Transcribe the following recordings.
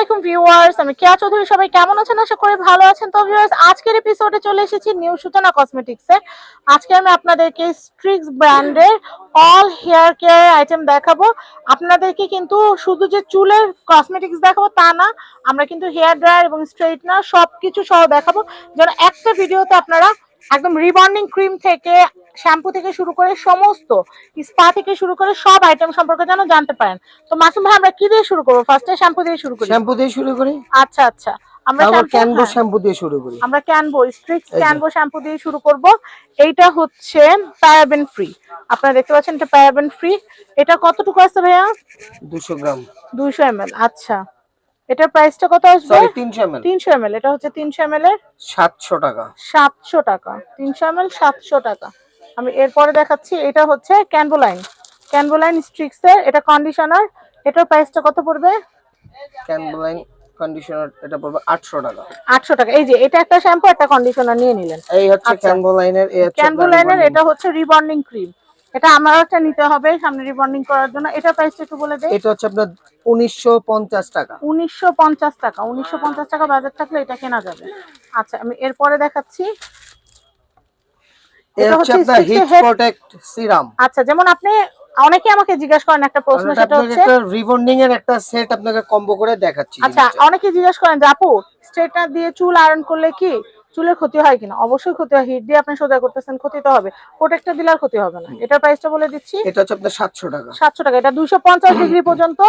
আলাইকুম ভিউয়ার্স, আমি কেয়া চৌধুরী। সবাই কেমন আছেন? আশা করি ভালো আছেন। তো ভিউয়ার্স, আজকের এপিসোডে চলে এসেছি নিউ সূচনা কসমেটিক্সে। আজকে আমি আপনাদেরকে স্ট্রিক্স ব্র্যান্ডের অল হেয়ার কেয়ার আইটেম দেখাবো। আপনাদেরকে কিন্তু শুধু যে চুলের কসমেটিক্স দেখাবো তা না, আমরা কিন্তু হেয়ার ড্রায়ার এবং স্ট্রেটনার সবকিছু সহ দেখাবো, যেন একটা ভিডিওতে আপনারা একদম রিবন্ডিং ক্রিম থেকে শ্যাম্পু থেকে শুরু করে সমস্ত স্পা থেকে শুরু করে সব আইটেম সম্পর্কে যেন জানতে পারেন। তো মাসুম ভাই, আমরা কি দিয়ে শুরু করবো? ফার্স্টে শ্যাম্পু দিয়ে শুরু করি। শ্যাম্পু দিয়ে শুরু করি। আচ্ছা আচ্ছা, আমরা ক্যানভো শ্যাম্পু দিয়ে শুরু করি। আমরা ক্যানভো স্ট্রিক্স ক্যানভো শ্যাম্পু দিয়ে শুরু করব। এইটা হচ্ছে প্যারাবেন ফ্রি। আপনারা দেখতে পাচ্ছেন এটা প্যারাবেন ফ্রি। এটা কতটুকু আছে ভাইয়া? 200 গ্রাম, 200 ml। আচ্ছা, এটার প্রাইসটা কত আসবে? Sorry 300 ml। 300 ml, এটা হচ্ছে 300 ml এর 700 টাকা। 700 টাকা। 300 ml 700 টাকা। আমি এরপরে দেখাচ্ছি, এটা হচ্ছে ক্যানভোলাইন স্ট্রিক্স এর এটা কন্ডিশনার। এটার প্রাইসটা কত পড়বে? ক্যানভোলাইন কন্ডিশনার এটা পড়বে 800 টাকা। 800 টাকা। এই যে এটা একটা শ্যাম্পু একটা কন্ডিশনার নিয়ে নিলেন। এই হচ্ছে ক্যানভোলাইনের, এই হচ্ছে ক্যানভোলাইনের, এটা হচ্ছে রিবন্ডিং ক্রিম। এটা আমার একটা নিতে হবে সামনে রিবন্ডিং করার জন্য। এটা প্রাইসটা একটু বলে দেই। এটা হচ্ছে আপনার 1950 টাকা। 1950 টাকা। 1950 টাকা বাজেট থাকলে এটা কেনা যাবে। আচ্ছা, আমি এরপরে দেখাচ্ছি। এটা হচ্ছে আপনার হিট প্রোটেক্ট সিরাম। আচ্ছা, যেমন আপনি অনেকে আমাকে জিজ্ঞাসা করেন একটা প্রশ্ন, সেটা হচ্ছে একটা রিবন্ডিং এর একটা সেট আপনাকে কম্বো করে দেখাচ্ছি। আচ্ছা, অনেকে জিজ্ঞাসা করেন যে আপু, স্ট্রেটনার দিয়ে চুল আয়রন করলে কি চুলের ক্ষতি হয় কিনা? অবশ্যই ক্ষতি হয়। হিট দিয়ে আপনি সোজা করতেছেন, ক্ষতি তো হবে। প্রোটেক্টর দিলে আর ক্ষতি হবে না। এটার প্রাইসটা বলে দিচ্ছি। এটা হচ্ছে আপনার 700 টাকা। 700 টাকা। এটা 250 ডিগ্রি পর্যন্ত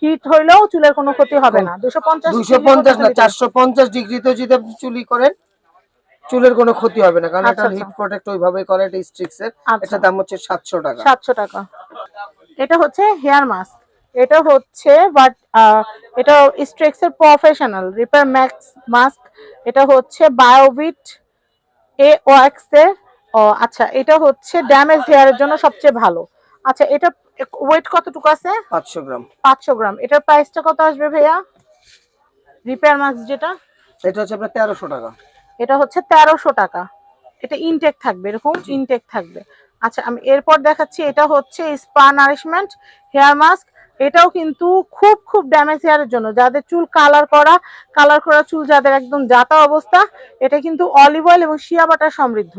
হিট হইলেও চুলের কোনো ক্ষতি হবে না। 250 না, 450 ডিগ্রিতে যদি আপনি চুলি করেন চুলের কোনো ক্ষতি হবে না, কারণ এটা হিট প্রোটেক্ট ওইভাবে করে। এটা স্ট্রিক্স এর, এটা দাম হচ্ছে 700 টাকা। 700 টাকা। এটা হচ্ছে হেয়ার মাস্ক। এটা হচ্ছে এটা স্ট্রিক্স এর প্রফেশনাল রিপেয়ার ম্যাক্স মাস্ক। এটা হচ্ছে বায়োভিট এ ওয়াক্স এর। আচ্ছা, এটা হচ্ছে ড্যামেজ হেয়ারের জন্য সবচেয়ে ভালো। আচ্ছা, এটা ওয়েট কতটুকু আছে? 500 গ্রাম। 500 গ্রাম। এটার প্রাইসটা কত আসবে ভাইয়া? রিপেয়ার মাস্ক যেটা, এটা হচ্ছে আপনার 1300 টাকা। এটা হচ্ছে 1300 টাকা। এটা ইনটেক থাকবে, এরকম ইনটেক থাকবে। আচ্ছা, আমি এরপর দেখাচ্ছি। এটা হচ্ছে স্পা নারিশমেন্ট হেয়ার মাস্ক। এটাও কিন্তু খুব খুব ড্যামেজ হেয়ারের জন্য, যাদের চুল কালার করা চুল, যাদের একদম জাতা অবস্থা। এটা কিন্তু অলিভ অয়েল এবং শিয়া বাটার সমৃদ্ধ।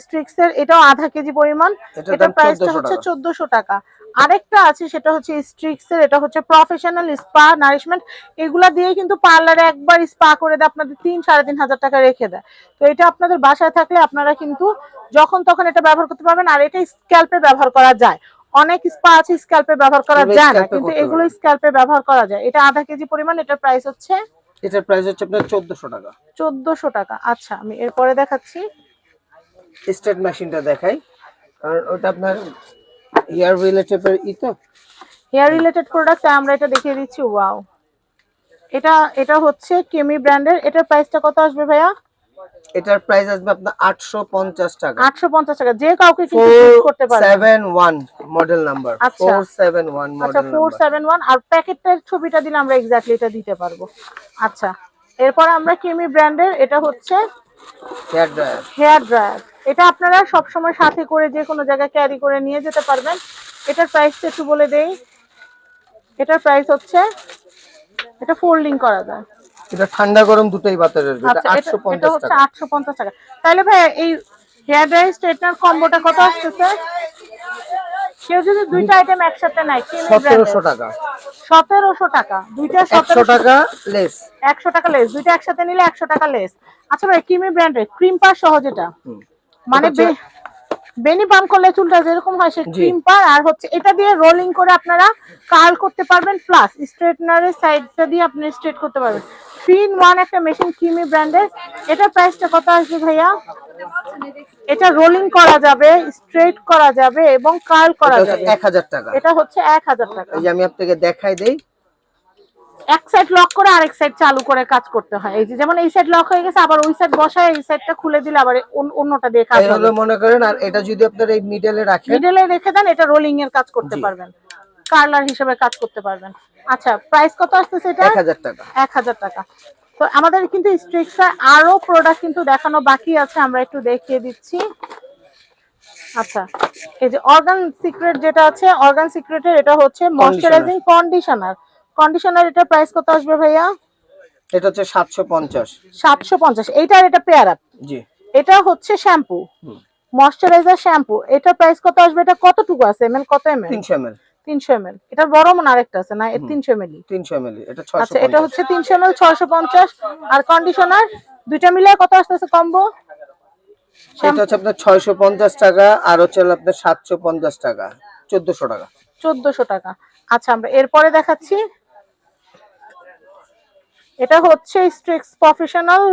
স্ট্রিক্স এর এটাও আধা কেজি পরিমাণ। এটার প্রাইসটা হচ্ছে 1400 টাকা। আরেকটা আছে, সেটা হচ্ছে স্ট্রিক্স এর, এটা হচ্ছে প্রফেশনাল স্পা নারিশমেন্ট। এগুলা দিয়ে কিন্তু পার্লারে একবার স্পা করে দেয়, আপনাদের 3-3.5 টাকা রেখে দেয়। তো এটা আপনাদের বাসায় থাকলে আপনারা কিন্তু যখন তখন এটা ব্যবহার করতে পারবেন। আর এটা স্ক্যাল্পে ব্যবহার করা যায়। অনেক স্পা আছে স্ক্যাল্পে ব্যবহার করা যায় না, কিন্তু এগুলো স্ক্যাল্পে ব্যবহার করা যায়। এটা আধা কেজি পরিমাণ। এটার প্রাইস হচ্ছে আপনার 1400 টাকা। 1400 টাকা। আচ্ছা, আমি এরপরে দেখাচ্ছি। স্ট্রেট মেশিনটা দেখাই, কারণ ওটা আপনার hair related hair related product, আমরা এটা দেখিয়ে দিচ্ছি। ওয়াও, এটা হচ্ছে কেমি ব্র্যান্ডের। এটার প্রাইসটা কত আসবে ভাইয়া? এটার প্রাইস আসবে আপনার 850 টাকা। 850 টাকা। যে কাউকে কিন্তু করতে পারবে। 471 মডেল নাম্বার। 471 model number. 471। আর প্যাকেটের ছবিটা দিলে আমরা এক্স্যাক্টলি এটা দিতে পারবো। আচ্ছা, এরপর আমরা কেমি ব্র্যান্ডের, এটা হচ্ছে হেয়ার ড্রায়ার। এটা আপনারা সব সময় সাথে করে যে কোনো জায়গায় ক্যারি করে নিয়ে যেতে পারবেন। এটার প্রাইসটা একটু বলে দেই। এটার প্রাইস হচ্ছে, এটা ফোল্ডিং করা যায়, এটা ঠান্ডা গরম দুটোই বাতাস আসবে। এটা 850 টাকা। 850 টাকা। তাহলে ভাই এই হেয়ার ড্রায়ার স্ট্রেটনার কম্বোটা কত আসছে? কেউ যদি দুইটা আইটেম একসাথে নেয় 1700 টাকা। 1700 টাকা। দুইটা 100 টাকা লেস। 100 টাকা লেস। দুইটা একসাথে নিলে 100 টাকা লেস। আচ্ছা ভাই, কিমি ব্র্যান্ডের ক্রিম পার সহ যেটা, মানে বেনি পাম্প করলে চুলটা যেরকম হয় সে ক্রিম পার। আর হচ্ছে এটা দিয়ে রোলিং করে আপনারা কার্ল করতে পারবেন, প্লাস স্ট্রেটনারের সাইডটা দিয়ে আপনি স্ট্রেট করতে পারবেন। 3-in-1 একটা মেশিন কিমি ব্র্যান্ডের। এটা প্রাইসটা কত আসবে ভাইয়া? এটা রোলিং করা যাবে, স্ট্রেট করা যাবে এবং কার্ল করা যাবে। 1000 টাকা। এটা হচ্ছে 1000 টাকা। এই যে আমি আপনাকে দেখাই দেই। এক সাইড লক করে আরেক সাইড চালু করে কাজ করতে হয়। এই যে যেমন এই সাইড লক হয়ে গেছে, আবার ওই সাইড বসায় এই সাইডটা খুলে দিলে আবার অন্যটা দিয়ে কাজ হবে। মনে করেন, আর এটা যদি আপনারা এই মিডলে রেখে দেন, এটা রোলিং এর কাজ করতে পারবেন, কার্লার হিসেবে কাজ করতে পারবেন। আচ্ছা, প্রাইস কত আসছে এটা? 1000 টাকা। 1000 টাকা। তো আমাদের কিন্তু স্ট্রিক্সের আরো প্রোডাক্ট কিন্তু দেখানো বাকি আছে, আমরা একটু দেখিয়ে দিচ্ছি। আচ্ছা, এই যে অর্গান সিক্রেট যেটা আছে, অর্গান সিক্রেটের এটা হচ্ছে ময়শ্চারাইজিং কন্ডিশনার। এটার প্রাইস কত আসবে ভাইয়া? এটা হচ্ছে 750। 750, এইটার এটা পেয়ার আপ। জি, এটা হচ্ছে শ্যাম্পু, ময়শ্চারাইজার শ্যাম্পু। এটা প্রাইস কত আসবে? এটা কতটুকু আছে এমএল? কত এমএল? 300 ml। 300 এমএল। এটা বড় মনে আরেকটা আছে না? 300 এমএল। 300 ml, এটা আচ্ছা, এটা 650। হচ্ছে 300 এমএল 650। আর কন্ডিশনার দুইটা মিলে কত আসতেছে কম্বো? এটা হচ্ছে আপনার 650 টাকা, আর হচ্ছে আপনার 750 টাকা, 1400 টাকা। 1400 টাকা। আচ্ছা, আমরা এরপরে দেখাচ্ছি। এটা হচ্ছে Streax professional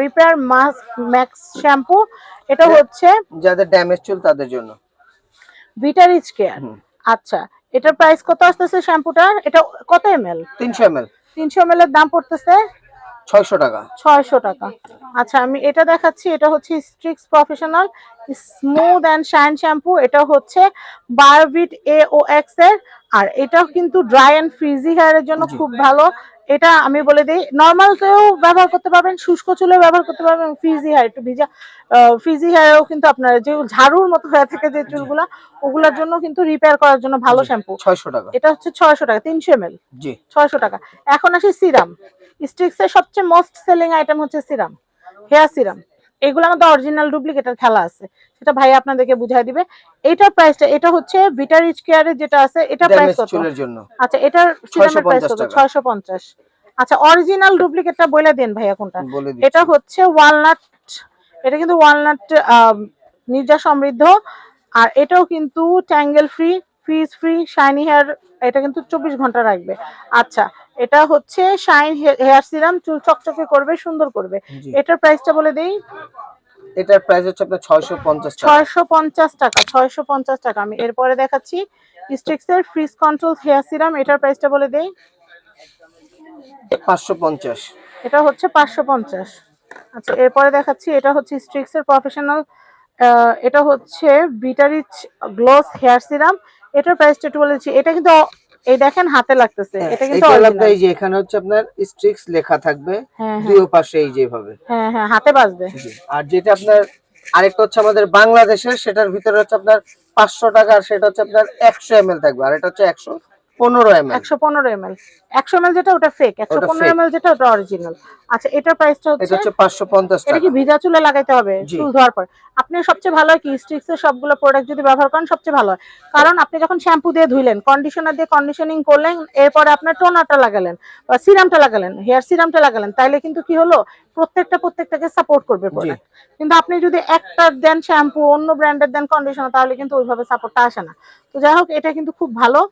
repair mask max shampoo. এটা হচ্ছে যাদের ড্যামেজ চুল তাদের জন্য। ভিটারিচ কেয়ার। আচ্ছা, এটার প্রাইস কত আসতেছে শ্যাম্পুটার? এটা কত এমএল? 300 ml, 300 এমএল এর দাম পড়তেছে 600 টাকা। 600 টাকা। আচ্ছা, আমি এটা দেখাচ্ছি। এটা হচ্ছে Streax professional smooth and shine shampoo. এটা হচ্ছে বায়োভিট AOX এর। আর এটাও কিন্তু ড্রাই এন্ড ফ্রিজি হেয়ারের জন্য খুব ভালো। এটা আমি বলে দিই, নরমাল কেউ ব্যবহার করতে পারবেন, শুষ্ক চুলে ব্যবহার করতে পারবেন, ফ্রিজি হেয়ার একটু ভিজা ফ্রিজি হেয়ারেও কিন্তু আপনার যে ঝাড়ুর মতো হয়ে থাকে যে চুলগুলা, ওগুলোর জন্য কিন্তু রিপেয়ার করার জন্য ভালো শ্যাম্পু। 600 টাকা। এটা হচ্ছে 600 টাকা, 300 এমএল। জি, 600 টাকা। এখন আসি সিরাম। স্ট্রিক্সের সবচেয়ে মোস্ট সেলিং আইটেম হচ্ছে সিরাম, হেয়ার সিরাম। এগুলো আমাদের অরিজিনাল ডুপ্লিকেটের খেলা আছে, সেটা ভাই আপনাদেরকে বুঝাই দিবে। এইটার প্রাইসটা, এটা হচ্ছে ভিটারিচ কেয়ারের যেটা আছে, এটা প্রাইস কত? চুলের জন্য। আচ্ছা, এটার সিরামের প্রাইস কত? 650। আচ্ছা, অরিজিনাল ডুপ্লিকেটটা বলে দেন ভাইয়া কোনটা? এটা হচ্ছে ওয়ালনাট। এটা কিন্তু ওয়ালনাট নির্জা সমৃদ্ধ। আর এটাও কিন্তু tangle free, frizz free, shiny hair. এটা কিন্তু 24 ঘন্টা রাখবে। আচ্ছা, এটা হচ্ছে শাইন হেয়ার সিরাম, চুল চকচকে করবে, সুন্দর করবে। এটার প্রাইসটা বলে দেই। এটার প্রাইস হচ্ছে আপনার 650 টাকা। 650 টাকা, 650 টাকা। আমি এরপরে দেখাচ্ছি স্ট্রিক্সের ফ্রিজ কন্ট্রোল হেয়ার সিরাম। এটার প্রাইসটা বলে দেই। 550। এটা হচ্ছে 550। আচ্ছা, এরপরে দেখাচ্ছি। এটা হচ্ছে স্ট্রিক্সের প্রফেশনাল, এটা হচ্ছে ভিটারিচ গ্লোস হেয়ার সিরাম। এটার প্রাইসটা একটু বলেছি। এটা কিন্তু এই দেখেন হাতে লাগতেছে, এটা কিন্তু অরিজিনাল। এই যে এখানে হচ্ছে আপনার স্ট্রিক্স লেখা থাকবে দুই পাশে এই যেভাবে। হ্যাঁ হ্যাঁ, হাতে বাজবে। আর যেটা আপনার আরেকটা হচ্ছে আমাদের বাংলাদেশের, সেটার ভিতরে হচ্ছে আপনার 500 টাকা, আর সেটা হচ্ছে আপনার 100 ml থাকবে, আর এটা হচ্ছে 115 ml। 115 ml। 100 ml যেটা ওটা ফেক, 115 ml যেটা ওটা অরিজিনাল। আচ্ছা, এটার প্রাইসটা এটা হচ্ছে হচ্ছে 550 এটা টাকা। কি ভিজা চুলে লাগাইতে হবে চুল ধোয়ার পর? আপনি সবচেয়ে ভালো হয় কি স্ট্রিক্সের সবগুলো প্রোডাক্ট যদি ব্যবহার করেন সবচেয়ে ভালো হয়। কারণ আপনি যখন শ্যাম্পু দিয়ে ধুইলেন, কন্ডিশনার দিয়ে কন্ডিশনিং করলেন, এরপরে আপনার টোনারটা লাগালেন বা সিরামটা লাগালেন, হেয়ার সিরামটা লাগালেন, তাইলে কিন্তু কি হলো, প্রত্যেকটাকে সাপোর্ট করবে প্রোডাক্ট। কিন্তু আপনি যদি একটা দেন শ্যাম্পু, অন্য ব্র্যান্ডের দেন কন্ডিশনার, তাহলে কিন্তু ওইভাবে সাপোর্টটা আসে না। তো যাই হোক, এটা কিন্তু খুব ভালো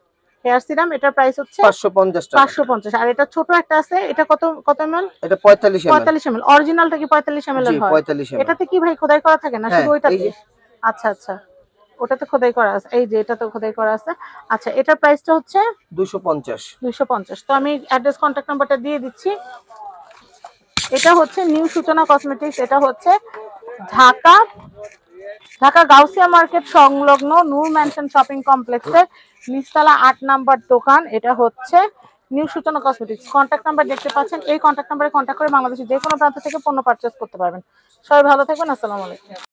হেয়ার সিরাম। এটার প্রাইস হচ্ছে 550 টাকা। 550। আর এটা ছোট একটা আছে, এটা কত ml? এটা 45 ml। 45 ml। অরিজিনালটা কি 45 ml এর হয়? 45 ml। এটাতে কি ভাই খোদাই করা থাকে না শুধু ওইটাতে? আচ্ছা আচ্ছা, ওটাতে খোদাই করা আছে, এই যে এটাতে খোদাই করা আছে। আচ্ছা, এটার প্রাইসটা হচ্ছে 250। 250। তো আমি অ্যাড্রেস কন্টাক্ট নাম্বারটা দিয়ে দিচ্ছি। এটা হচ্ছে নিউ সূচনা কসমেটিক্স। এটা হচ্ছে ঢাকা গাউসিয়া মার্কেট সংলগ্ন নূর ম্যানশন শপিং কমপ্লেক্সের নিচতলা 8 নাম্বার দোকান। এটা হচ্ছে নিউ সূচনা কসমেটিক্স। কন্ট্যাক্ট নাম্বার দেখতে পাচ্ছেন, এই কন্ট্যাক্ট নাম্বারে কন্ট্যাক্ট করে বাংলাদেশের যে কোনো প্রান্ত থেকে পণ্য পারচেজ করতে পারবেন। সবাই ভালো থাকবেন। আসসালামু আলাইকুম।